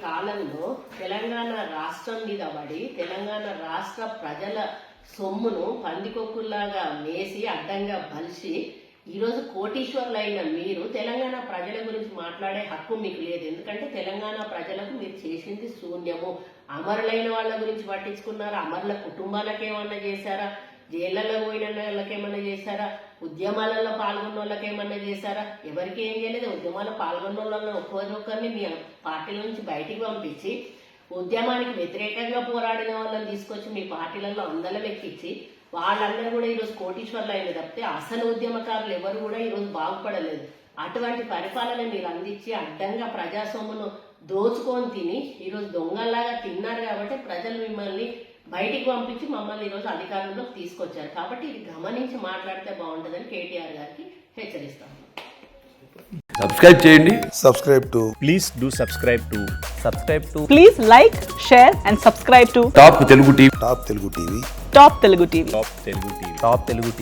కాలంలో తెలంగాణ రాష్ట్రం మీద పడి తెలంగాణ రాష్ట్ర ప్రజల సొమ్మును పందికొక్కుల్లాగా మేసి అడ్డంగా బలిసి ఈరోజు కోటీశ్వర్లైన మీరు తెలంగాణ ప్రజల గురించి మాట్లాడే హక్కు మీకు లేదు. ఎందుకంటే తెలంగాణ ప్రజలకు మీరు చేసింది శూన్యము. అమరులైన వాళ్ళ గురించి పట్టించుకున్నారా? అమరుల కుటుంబాలకు ఏమన్నా చేశారా? జైళ్లలో పోయిన వాళ్ళకి ఏమన్నా చేశారా? ఉద్యమాలలో పాల్గొన్న వాళ్ళకి ఏమన్నా చేశారా? ఎవరికి ఏం చేయలేదు. ఉద్యమాల్లో పాల్గొన్న వాళ్ళని ఒక్కొక్కరిని మీ పార్టీల నుంచి బయటికి పంపించి ఉద్యమానికి వ్యతిరేకంగా పోరాడిన వాళ్ళని తీసుకొచ్చి మీ పార్టీలలో అందలం ఎక్కించి వాళ్ళందరూ కూడా ఈరోజు కోటీశ్వర్లు అయిన తప్పితే అసలు ఉద్యమకారులు ఎవరు కూడా ఈరోజు బాగుపడలేదు. అటువంటి పరిపాలన మీరు అందించి అడ్డంగా ప్రజాస్వామ్యను దోచుకొని తిని ఈరోజు దొంగల్లాగా తిన్నారు కాబట్టి ప్రజలు మిమ్మల్ని బయటికి పంపించి మమ్మల్ని ఈరోజు అధికారంలోకి తీసుకొచ్చారు. కాబట్టి ఇది గమనించి మాట్లాడితే బాగుంటుందని కేటీఆర్ గారికి హెచ్చరిస్తాము. సబ్స్క్రైబ్ చేయండి. Please do subscribe to. Please like, share and subscribe to top Telugu TV. Top Telugu TV. Top Telugu TV.